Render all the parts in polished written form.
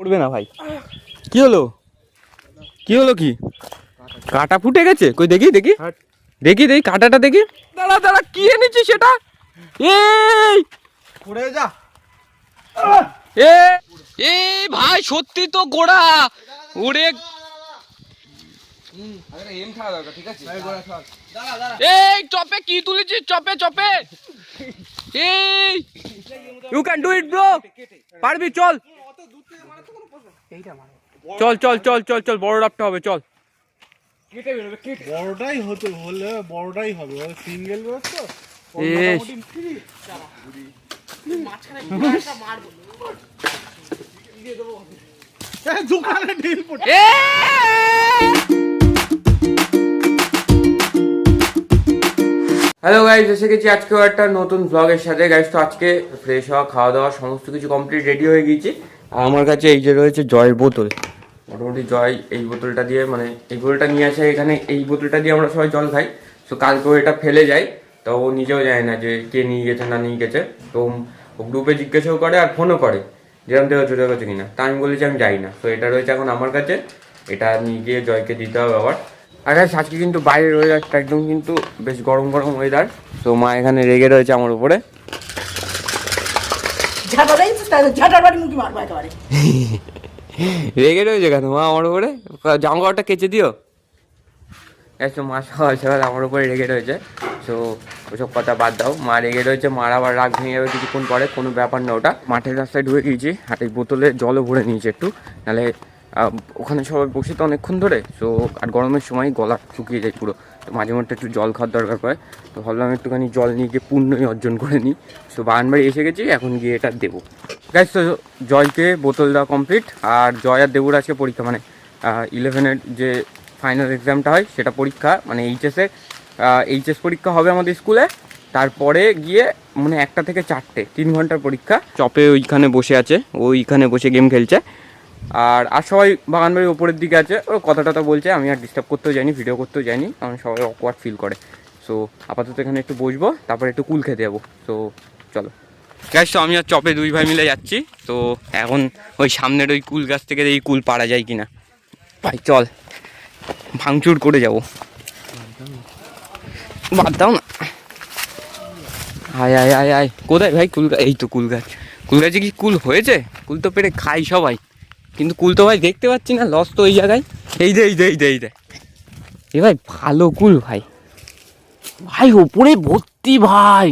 পড়বে না ভাই। কি হলো কি হলো কি কাটা ফুটে গেছে? কই দেখি দেখি দেখি দেখি কাটাটা দেখি। দাঁড়া দাঁড়া, কি এনেছিস সেটা? এই পড়ে যা। এই ভাই সত্যি তো গোড়া উড়ে। এই চপে কি তুলেছিস? চপে চপে এই you can do it bro, পারবি? চল চল চল চল চল চল, বড় ডাবটা হবে, চল। বড়টাই হতে হলে বড়টাই হবে, সিঙ্গেল রোজ তো। দোকানে ঢিল পড়ে। হ্যালো গাইজ, এসে গেছি আজকেও একটা নতুন ব্লগের সাথে। গাইজ তো আজকে ফ্রেশ হওয়া, খাওয়া দাওয়া সমস্ত কিছু কমপ্লিট রেডি হয়ে গিয়েছি। আর আমার কাছে এই যে রয়েছে জয়ের বোতল। মোটামুটি জয় এই বোতলটা দিয়ে, মানে এই বোতলটা নিয়ে আসে এখানে, এই বোতলটা দিয়ে আমরা সবাই জল খাই। তো কালকেও এটা ফেলে যায়, তো ও নিজেও যায় না যে কে নিয়ে গেছে না নিয়ে গেছে। তো ও গ্রুপে জিজ্ঞাসাও করে আর ফোনও করে যেরকম দেওয়া চলে গেছে কিনা। তা আমি বলেছি আমি যাই না। তো এটা রয়েছে এখন আমার কাছে, এটা নিয়ে গিয়ে জয়কে দিতে হবে আবার। আর আজকে কিন্তু বাইরের ওয়েদারটা একদম কিন্তু বেশ গরম গরম ওয়েদার। তো মা এখানে রেগে রয়েছে আমার উপরে। রেগে রয়েছে কেন মা আমার উপরে? জামা কাপড়টা কেচে দিও। তো মা সকাল সকাল আমার উপরে রেগে রয়েছে। তো ওসব কথা বাদ দাও, মা রেগে রয়েছে, মার আবার রাগ ভেঙে যাবে কিছুক্ষণ পরে, কোনো ব্যাপার না ওটা। মাঠের রাস্তায় ঢুকে গিয়েছি, আর এই বোতলে জলও ভরে নিয়েছি একটু, নাহলে ওখানে সবাই বসে তো অনেকক্ষণ ধরে। তো আর গরমের সময় গলা শুকিয়ে যায় পুরো, তো মাঝে মধ্যে একটু জল খাওয়ার দরকার পড়ে। তো ভাবলাম একটুখানি জল নিয়ে গিয়ে পুণ্যই অর্জন করে নিই। তো বাগানবাড়ি এসে গেছি, এখন গিয়ে এটা দেবো। গাইস তো জয়কে বোতল দেওয়া কমপ্লিট। আর জয় আর দেবুর আজকে পরীক্ষা, মানে 11-এর যে ফাইনাল এক্সামটা হয় সেটা পরীক্ষা, মানে এইচএস পরীক্ষা হবে আমাদের স্কুলে। তারপরে গিয়ে মানে 1টা থেকে 4টে 3 ঘন্টার পরীক্ষা। চপে ওইখানে বসে আছে, ওইখানে বসে গেম খেলছে। আর সবাই বাগানবাড়ির ওপরের দিকে আছে, ও কথা টথা বলছে। আমি আর ডিস্টার্ব করতেও যাইনি, ভিডিও করতেও যাইনি, কারণ সবাই অকওয়ার্ড ফিল করে। সো আপাতত এখানে একটু বসবো, তারপরে একটু কুল খেতে যাবো। তো চলো গাইস, তো আমি আর চপে দুই ভাই মিলে যাচ্ছি। তো এখন ওই সামনের ওই কুল গাছ থেকে এই কুল পাড়া যায় কিনা ভাই, চল ভাঙচুর করে যাবো। বাদ দাও না। আয় আয় আয় আয়, কোথায় ভাই কুল গাছ? এই তো কুল গাছ। কুল গাছে কি কুল হয়েছে? কুল তো পেরে খাই সবাই, কিন্তু কুল তো ভাই দেখতে পাচ্ছি না, লস তো ওই জায়গায়। এই দে এই দে এই দে এই দে, এ ভাই ভালো কুল ভাই, ভাই ওপরে ভর্তি ভাই।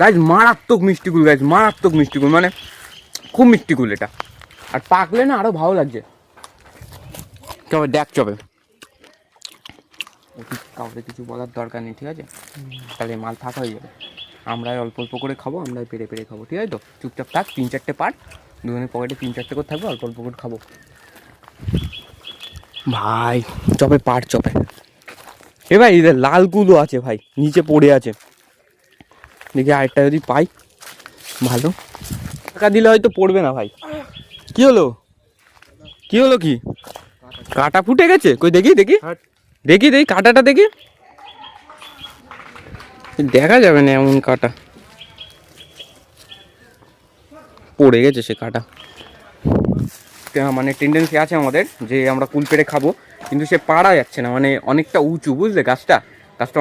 গাছ মারাত্মক মিষ্টি কুল, গাছ মারাত্মক মিষ্টি কুল, মানে খুব মিষ্টি কুল এটা। আর পাকলে না আরো ভালো লাগছে। চবে দেখ চবে, কাউকে কিছু বলার দরকার নেই, ঠিক আছে? তাহলে মাল ফাঁকা হয়ে যাবে। আমরাই অল্প অল্প করে খাবো, আমরাই পেরে পেরে খাবো, ঠিক আছে তো? চুপচাপ থাক, 3-4টে পার, দুজনের পকেটে 3-4টে করে থাকবে, অল্প অল্প করে খাবো ভাই। চপে পার চপে। এ ভাই এদের লাল কুলও আছে ভাই, নিচে পড়ে আছে, দেখি আরেকটা যদি পাই ভালো। টাকা দিলে হয়তো পড়বে না ভাই। কি হলো কি হলো কি কাটা ফুটে গেছে? কই দেখি দেখি দেখি দেখি কাটাটা দেখি। দেখা যাবে না এমন কাটা, পড়ে গেছে সে কাটা। মানে টেন্ডেন্সি আছে আমাদের যে আমরা কুল পেড়ে খাবো, কিন্তু সে পাড়া যাচ্ছে না, মানে অনেকটা উঁচু, বুঝলে? গাছটা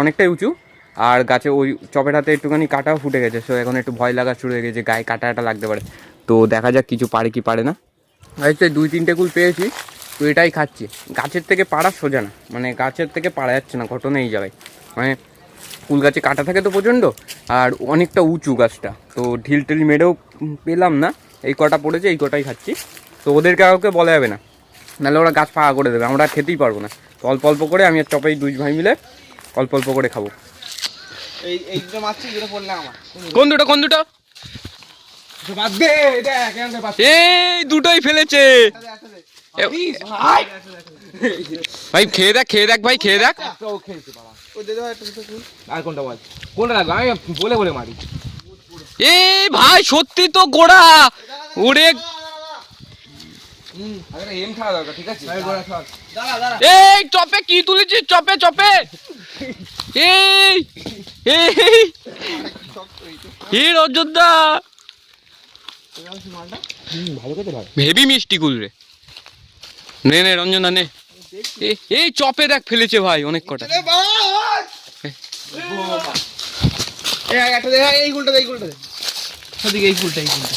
অনেকটাই উঁচু। আর গাছে ওই চপের হাতে একটুখানি কাটাও ফুটে গেছে। সো এখন একটু ভয় লাগা শুরু হয়ে গেছে, গায়ে কাটা লাগতে পারে। তো দেখা যাক কিছু পারে কি পারে না। হচ্ছে 2-3টে কুল পেয়েছি, তো এটাই খাচ্ছি। গাছের থেকে পাড়া সোজা না, মানে গাছের থেকে পাড়া যাচ্ছে না, ঘটনা এই জায়গায়। মানে কুল গাছে কাটা থাকে তো প্রচণ্ড, আর অনেকটা উঁচু গাছটা, তো ঢিল টিল মেরেও পেলাম না। এই কটা পড়েছে, এই কটাই খাচ্ছি। তো ওদেরকে কাউকে বলা যাবে না, নাহলে ওরা গাছ ফাঁকা করে দেবে, আমরা খেতেই পারবো না। তো অল্প অল্প করে আমি আর চপেই 2 ভাই মিলে অল্প অল্প করে খাবো। এই দুটো মাছ যেটা পড়লে আমার কোন দুটো কোন দুটো? বাদ দে, এটা এখানে বাদ। এই দুটোই ফেলেছে ভাই। খেয়ে দেখ ভাই, খেয়ে দেখ। ও খেয়েছে বাবা, ও দে দাও একটা কুল। আর কোনটা বল, কোনটা রাখবো? আমি বলে বলে মারি। এই ভাই সত্যি তো গোড়া উড়ে। আরে এম খাওয়া দরকার, ঠিক আছে? দাঁড়া দাঁড়া, এই চপে কি তুলেছিস? চপে চপে এই এই রজতদা, ভালো কথা ভাই। হেভি মিষ্টি কুল রে। নে নে রঞ্জনা নে। এই চপে দেখ ফেলেছে ভাই অনেক কটা। এই গুলটা দে, এই গুলটা দে। ওদিকে এই গুলটা, এই গুলটা।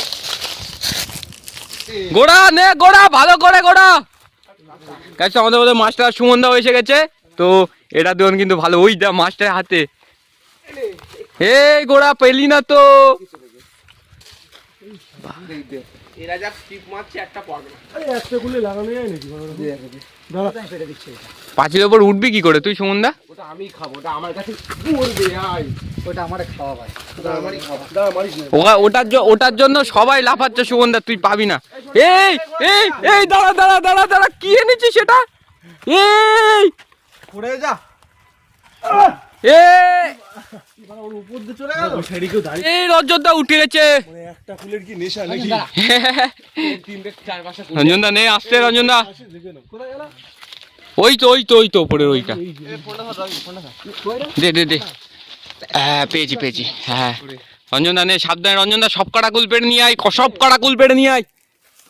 গোড়া নে, গোড়া ভালো করে গোড়া। গাইস আমাদের মধ্যে মাছটা সুমন দা এসে গেছে, তো এটা দেখুন কিন্তু ভালো। ওই দা মাছটার হাতে। এই গোড়া পেলি না তো। এরা যা টিপ মারছে একটা পড়বে না। একটা গুলি লাগানো যায় নাকি? দাঁড়া ফেলে দিচ্ছে এটা। পাঁচিলের ওপর উঠবি কি করে তুই সুমন দা? ওটা আমি খাবো, ওটা আমার কাছে পড়বে। আয় ওটা আমারে খাওয়া ভাই। ওটা আমারই খাবো। দাঁড়া মারিস না। ওটার জন্য সবাই লাফাচ্ছে সুমন দা, তুই পাবি না। এই এই এই দাঁড়া দাঁড়া দাঁড়া দাঁড়া, কি এনেছিস সেটা? এই পড়ে যা। এই ওর উপর দিয়ে চলে গেল। সেদিকে কেউ দাঁড়িয়ে। এই রঞ্জনদা উঠে গেছে। মানে একটা ফুলের কি নেশা নাকি? তিনটে চার পাঁচটা রঞ্জনদা নে আসতে রঞ্জনদা। দেখে নাও। কোথায় গেল? ওই তো উপরে ওইটা। ফোনটা ধর, ফোনটা ধর। দে হ্যাঁ পেয়েছি হ্যাঁ। রঞ্জনদা নে সাবধানে, রঞ্জনদা সব কাটা কুল পেড়ে নিয়ে আয়, সব কাটা কুল পেড়ে নিয়ে আয়।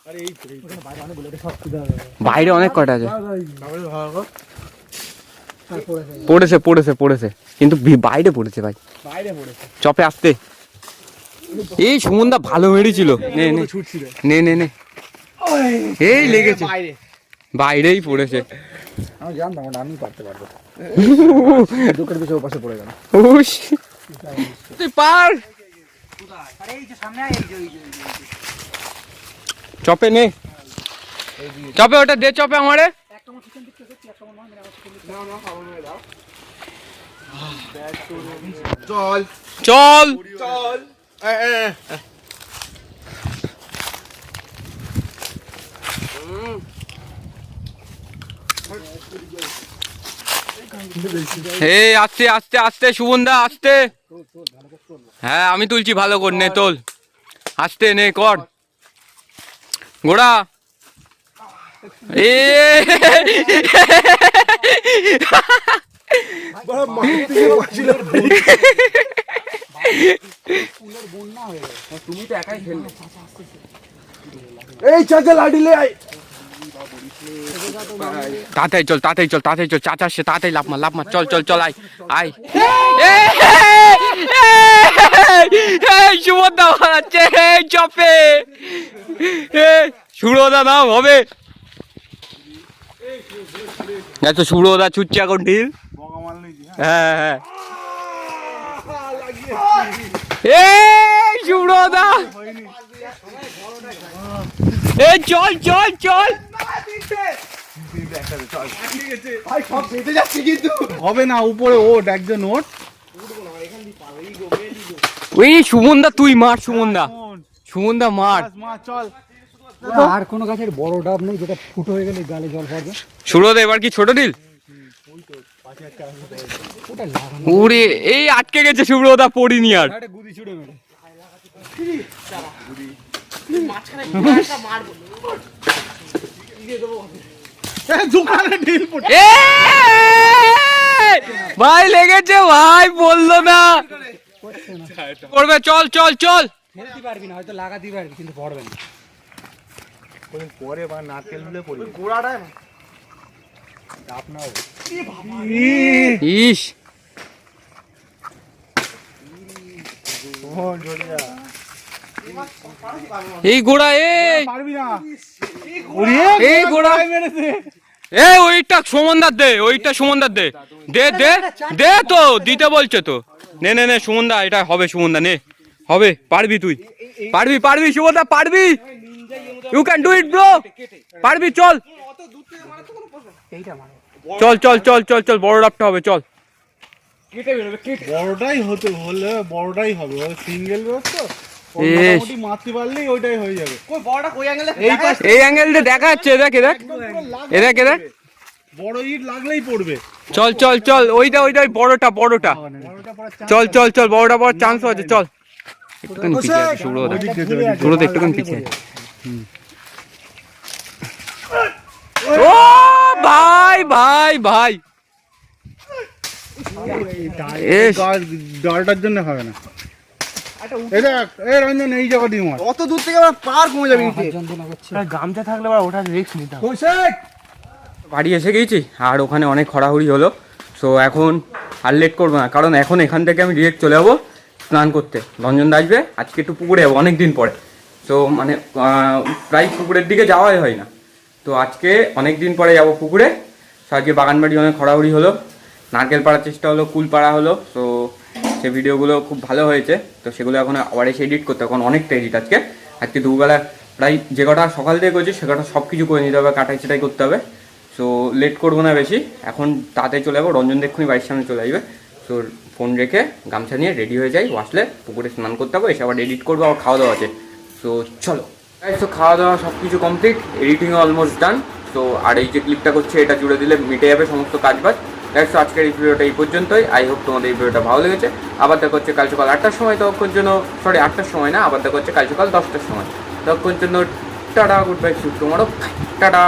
আরে এই তো, ওখানে বাইরে অনেক গুলো, এটা সব খুদা। বাইরে অনেক কটা আছে। তারপরে ভালো। পড়েছে কিন্তু বাইরে পড়েছে ভাই, বাইরে পড়েছে। চপে আসতে। এই সুমনদা ভালো মেরেছিল। নে ছুটছিল। নে এই লেগেছে, বাইরে। বাইরেই পড়েছে। আমি জানতাম ওটা আমি পারতে পারবো। দোকানের পিছনে ওপাশে পড়ে গেল। উস, তুই পার। আরে এই যে সামনে আয়, এই যে চপে নে, চপে ওটা দে, চপে আমারে। চল চল চল। এই আস্তে আস্তে আস্তে সুমনদা আস্তে। হ্যাঁ আমি তুলছি, ভালো কর, নে তোল আস্তে, নে কর গোড়া। এ তুমি তো একাই খেললে। এই চাচা লাঠি লে আয়। তাড়াতাড়ি চল চাচা আসছে, তাড়াতাড়ি লাফ মার, চল আয়। এই সুমনদা বানাচ্ছে এই চপে। সুরদা নাম হবে। তো সুরদা ছুটছে এখন ঢিল। হ্যাঁ এই সুরদা, এই চল হবে না, উপরে ওঠ, একজন ওঠ। ওই সুমনদা তুই মার, সুমনদা মার। চল। আর কোনো গাছের বড় ডাব নেই যেটা ফুটো হয়ে গেলে গালে জল পড়বে? সুরদা এবার কি ছোট ঢিল? ওরে এই আটকে গেছে সুব্রতা, পড়িনি আর। গুদি ছুড়ে মেরে ভাই লেগেছে ভাই, বললো না করবে। চল ফেলতে পারবি না, হয়তো লাগাতে পারবি কিন্তু পড়বে না। পরে বা নারকেল হলে পড়বে। গোড়াটা না ডাব না। ইস এই গোড়া, পারবি না। এই গোড়া, এই ওইটা সুমনদার দে, দে তো, দিতে বলছে তো। নে সুমনদা, এটা হবে সুমনদা, নে হবে, পারবি তুই, পারবি সুমনদা, পারবি। You can do it bro, পারবি। চল বড় ডাবটা হবে, চল। বড়টাই হবে সিঙ্গেল রোড তো, মোটামুটি মারতে পারলেই ওইটাই হয়ে যাবে। এই অ্যাঙ্গেল দিয়ে দেখা যাচ্ছে, দেখ বড় ইট লাগলেই পড়বে। চল ওইটা বড়টা চল বড়টা পড়ার চান্স আছে। চল একটুখানি পিছিয়ে আছে সুব্রত, একটুখানি পিছিয়ে আছে। ও ভাই ডালটার জন্য হবে না। এই দেখ এই রঞ্জন এই জায়গা দিয়ে মার অত দূর থেকে আবার পার কমে যাবে গামছা থাকলে আবার ওটা রিস্ক নিতাম। বাড়ি এসে গেছি আর ওখানে অনেক খড়াহুড়ি হলো। সো এখন আর লেট করবো না, কারণ এখন এখান থেকে আমি ডিরেক্ট চলে যাবো স্নান করতে। রঞ্জনদা আসবে, আজকে একটু পুকুরে যাবো অনেক দিন পরে। তো মানে প্রায় পুকুরের দিকে যাওয়াই হয় না, তো আজকে অনেক দিন পরে যাবো পুকুরে। তো আজকে বাগানবাড়ি অনেক খড়াহুড়ি হলো, নারকেল পাড়ার চেষ্টা হলো, কুল পাড়া হলো। তো সেই ভিডিওগুলো খুব ভালো হয়েছে, তো সেগুলো এখন আবার এসে এডিট করতে হবে, কারণ অনেকটা এডিট আজকে দুবেলা প্রায় যে কটা সকাল থেকে করছি সে কটা সব কিছু করে নিতে হবে, কাটাই সেটাই করতে হবে। সো লেট করবো না বেশি, এখন তাড়াতাড়ি চলে যাবো। রঞ্জন দেখুনি বাড়ির সামনে চলে আসবে। সো ফোন রেখে গামছা নিয়ে রেডি হয়ে যাই, আসলে পুকুরে স্নান করতে হবে, এসে আবার এডিট করবো, আবার খাওয়া দাওয়া আছে। সো চলো। তো খাওয়া দাওয়া সব কিছু কমপ্লিট, এডিটিংও অলমোস্ট ডান। তো আর এই যে ক্লিপটা করছে এটা জুড়ে দিলে মিটে যাবে সমস্ত কাজবাজ। দেখছো আজকের এই ভিডিওটা এই পর্যন্তই। আই হোপ তোমাদের এই ভিডিওটা ভালো লেগেছে। আবার দেখা হচ্ছে কাল সকাল 8টার সময়, তখন জন্য 8টার সময় না, আবার দেখা হচ্ছে কাল সকাল 10টার সময়। তখন জন্য tata, good bye, tomorrow, tata.